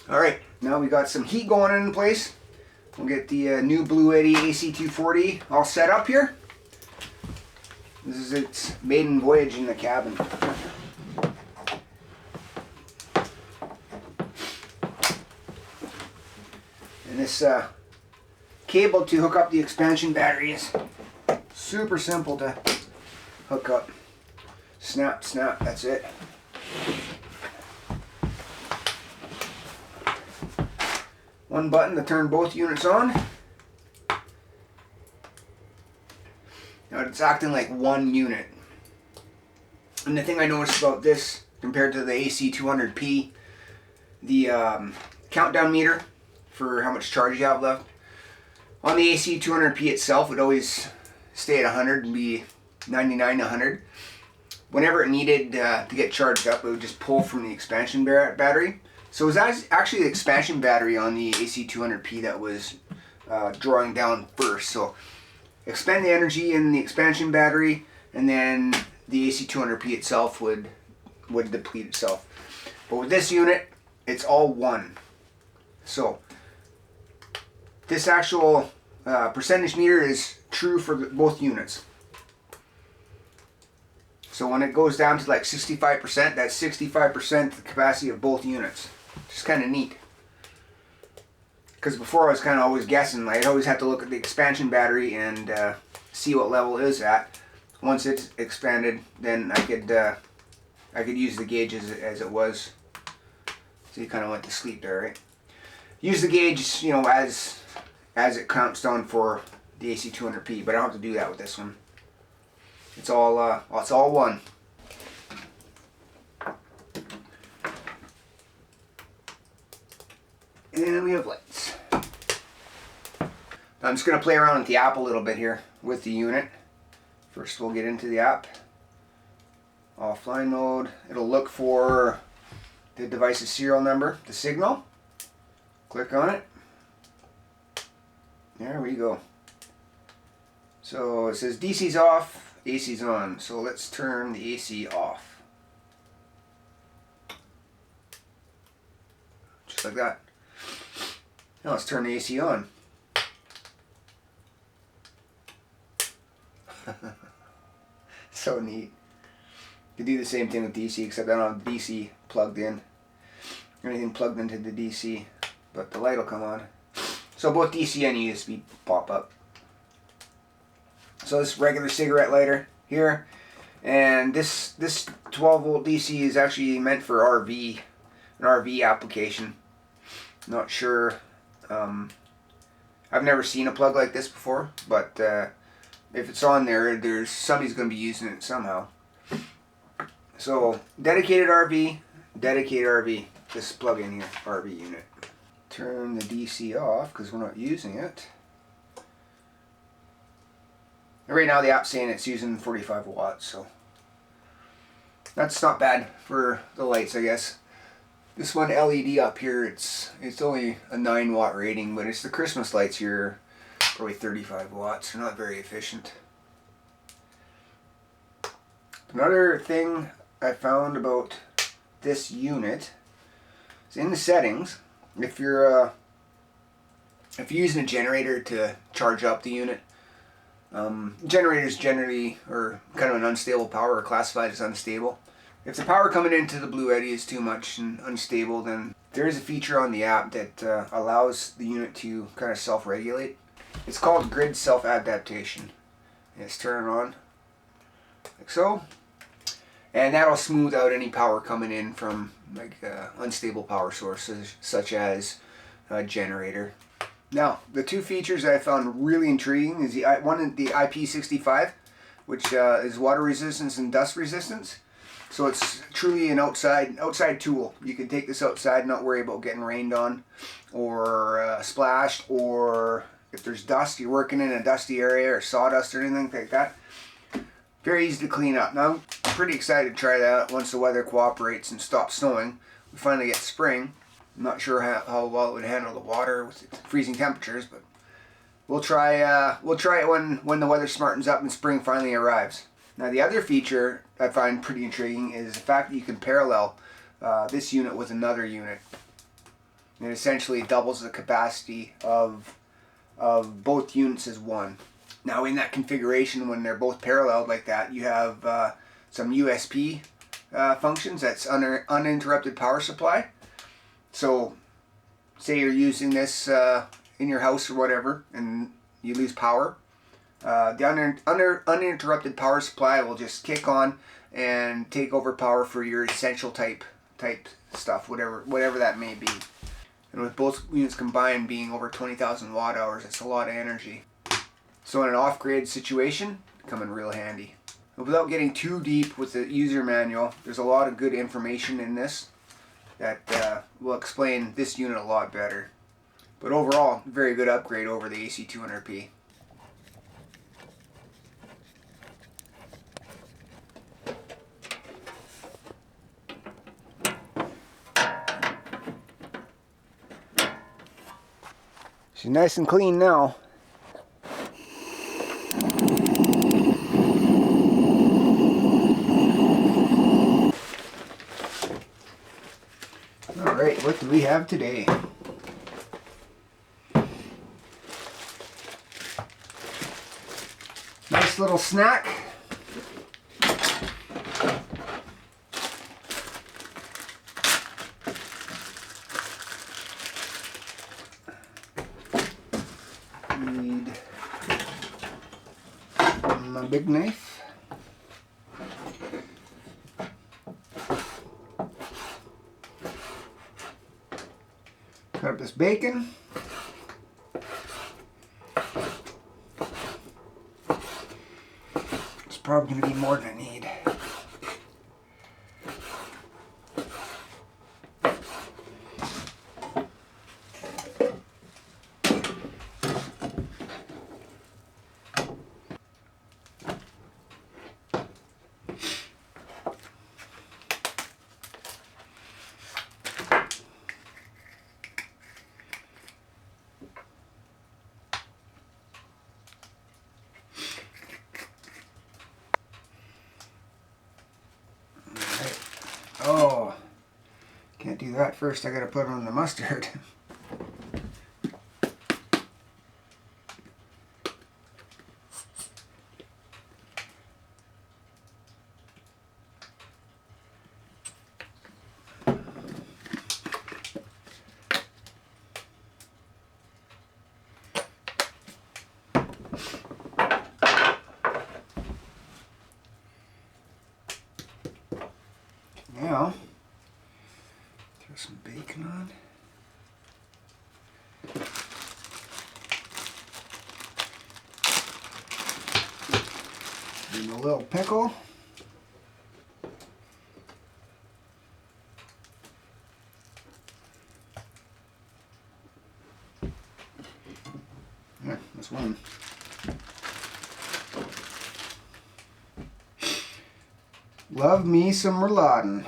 Alright, now we got some heat going in place. We'll get the new Bluetti AC240 all set up here. This is its maiden voyage in the cabin. And this cable to hook up the expansion battery is super simple to hook up. Snap, snap, that's it. One button to turn both units on. Now it's acting like one unit. And the thing I noticed about this compared to the AC200P, the countdown meter for how much charge you have left. On the AC200P itself, it would always stay at 100 and be 99 to 100. Whenever it needed to get charged up, it would just pull from the expansion battery. So it was actually the expansion battery on the AC200P that was drawing down first. So expend the energy in the expansion battery, and then the AC200P itself would deplete itself. But with this unit, it's all one. So this actual percentage meter is true for both units. So when it goes down to like 65%, that's 65% the capacity of both units. Just kind of neat. Because before I was kind of always guessing. I'd always have to look at the expansion battery and see what level it is at. Once it's expanded, then I could use the gauge as it was. So you kind of went to sleep there, right? Use the gauge, you know, as it counts down for the AC200P, but I don't have to do that with this one. It's all one. And we have lights. Now I'm just going to play around with the app a little bit here with the unit. First we'll get into the app. Offline mode. It'll look for the device's serial number, the signal. Click on it. There we go. So it says DC's off, AC's on. So let's turn the AC off. Just like that. Now let's turn the AC on. So neat. You do the same thing with DC, except I don't have DC plugged in. Anything plugged into the DC, but the light will come on. So both DC and USB pop up. So this regular cigarette lighter here, and this 12 volt DC is actually meant for RV, an RV application. Not sure. I've never seen a plug like this before, but if it's on there, somebody's going to be using it somehow. So dedicated RV, this plug in here, RV unit. Turn the DC off because we're not using it. And right now the app's saying it's using 45 watts, so that's not bad for the lights, I guess. This one LED up here, it's only a 9 watt rating, but it's the Christmas lights here, probably 35 watts. They're not very efficient. Another thing I found about this unit is in the settings, if you're using a generator to charge up the unit, generators generally are kind of an unstable power, or classified as unstable. If the power coming into the Bluetti is too much and unstable, then there is a feature on the app that allows the unit to kind of self-regulate. It's called grid self-adaptation. It's turning on like so, and that'll smooth out any power coming in from like unstable power sources such as a generator. Now, the two features I found really intriguing is the IP65, which is water resistance and dust resistance. So it's truly an outside tool. You can take this outside and not worry about getting rained on or splashed, or if there's dust, you're working in a dusty area or sawdust or anything like that. Very easy to clean up. Now, I'm pretty excited to try that out once the weather cooperates and stops snowing. We finally get spring. I'm not sure how well it would handle the water with freezing temperatures, but we'll try it when the weather smartens up and spring finally arrives. Now the other feature I find pretty intriguing is the fact that you can parallel this unit with another unit. It essentially doubles the capacity of both units as one. Now in that configuration, when they're both paralleled like that, you have some USP functions. That's uninterrupted power supply. So say you're using this in your house or whatever and you lose power, the uninterrupted power supply will just kick on and take over power for your essential type stuff, whatever that may be. And with both units combined being over 20,000 watt hours, it's a lot of energy. So in an off-grid situation, come in real handy. But without getting too deep with the user manual, there's a lot of good information in this that will explain this unit a lot better. But overall, very good upgrade over the AC240p. She's nice and clean now. Alright, what do we have today? Nice little snack. Need my big knife. Cut up this bacon. It's probably going to be more than I need. Oh, can't do that first. I gotta put on the mustard. Now, throw some bacon on. And a little pickle. Yeah, that's one. Love me some Merladen.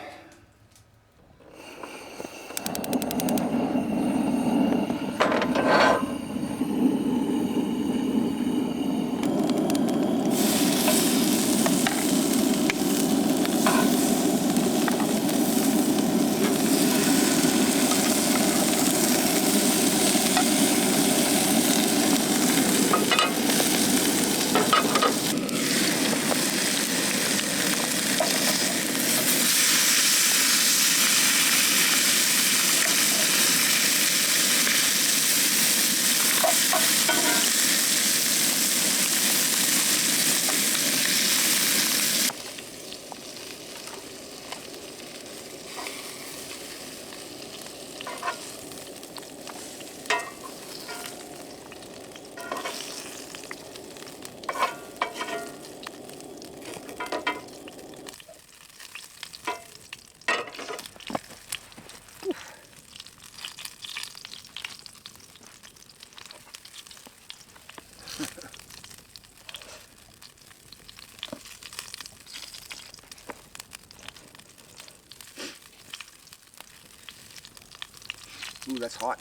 Ooh, that's hot.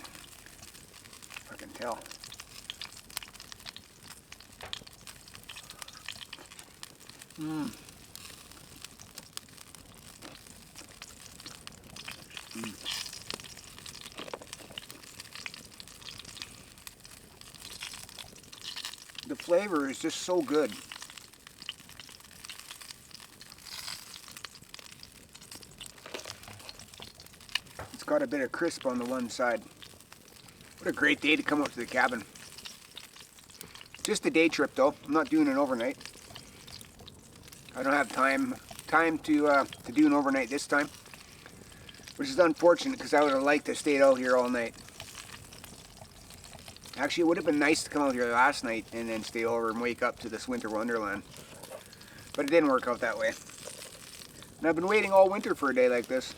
I can tell. Mmm. the flavor is just so good. It's got a bit of crisp on the one side. What a great day to come up to the cabin. Just a day trip though. I'm not doing an overnight. I don't have time to do an overnight this time, which is unfortunate because I would have liked to have stayed out here all night. Actually, it would have been nice to come out here last night and then stay over and wake up to this winter wonderland, but it didn't work out that way. And I've been waiting all winter for a day like this.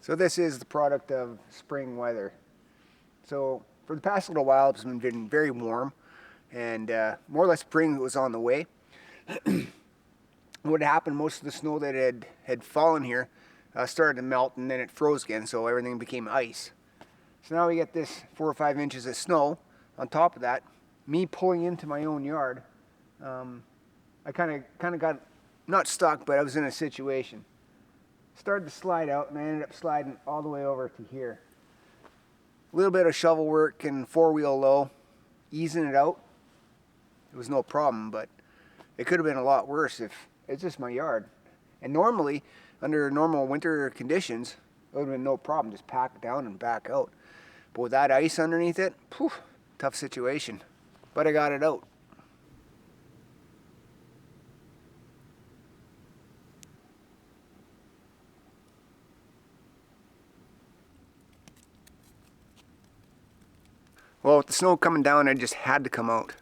So this is the product of spring weather. So for the past little while, it's been very warm, and more or less spring was on the way. What happened, most of the snow that had fallen here started to melt, and then it froze again, so everything became ice. So now we get this 4 or 5 inches of snow. On top of that, me pulling into my own yard, I kind of got, not stuck, but I was in a situation. Started to slide out, and I ended up sliding all the way over to here. A little bit of shovel work and 4-wheel low, easing it out. It was no problem, but it could have been a lot worse if it's just my yard. And normally, under normal winter conditions, it would have been no problem, just pack it down and back out. But with that ice underneath it, poof, tough situation. But I got it out. Well, with the snow coming down, I just had to come out.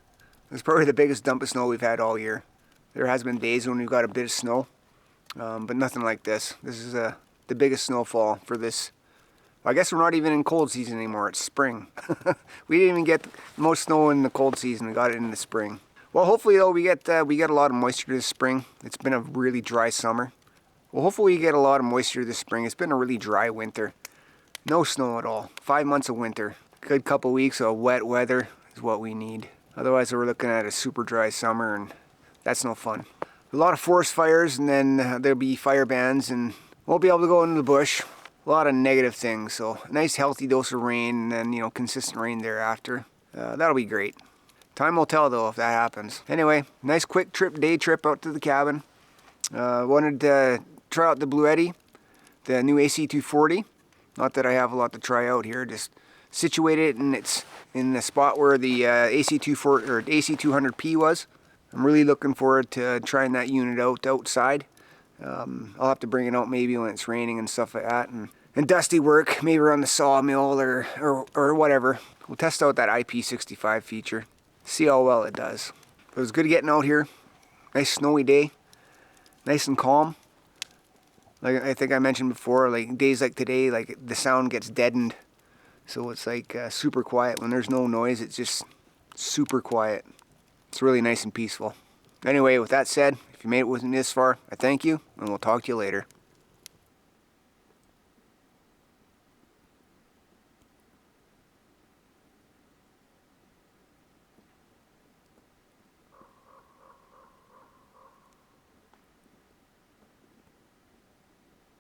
It's probably the biggest dump of snow we've had all year. There has been days when we've got a bit of snow, but nothing like this. This is the biggest snowfall for this. I guess we're not even in cold season anymore. It's spring. We didn't even get most snow in the cold season. We got it in the spring. Well, hopefully though we get a lot of moisture this spring. It's been a really dry summer. Well, hopefully we get a lot of moisture this spring. It's been a really dry winter. No snow at all. 5 months of winter. Good couple weeks of wet weather is what we need. Otherwise we're looking at a super dry summer, and that's no fun. A lot of forest fires, and then there'll be fire bans, and won't be able to go into the bush. A lot of negative things, so a nice healthy dose of rain, and then, you know, consistent rain thereafter. That'll be great. Time will tell though if that happens. Anyway, nice quick day trip out to the cabin. Wanted to try out the Bluetti, the new AC240. Not that I have a lot to try out here, just situated, and it's in the spot where the AC240 or AC200P was. I'm really looking forward to trying that unit out outside. I'll have to bring it out maybe when it's raining and stuff like that, and dusty work, maybe around the sawmill or whatever. We'll test out that IP65 feature, see how well it does. But it was good getting out here. Nice snowy day, nice and calm. Like I think I mentioned before, like days like today, like the sound gets deadened. So it's like super quiet. When there's no noise, it's just super quiet. It's really nice and peaceful. Anyway, with that said, if you made it with me this far, I thank you, and we'll talk to you later.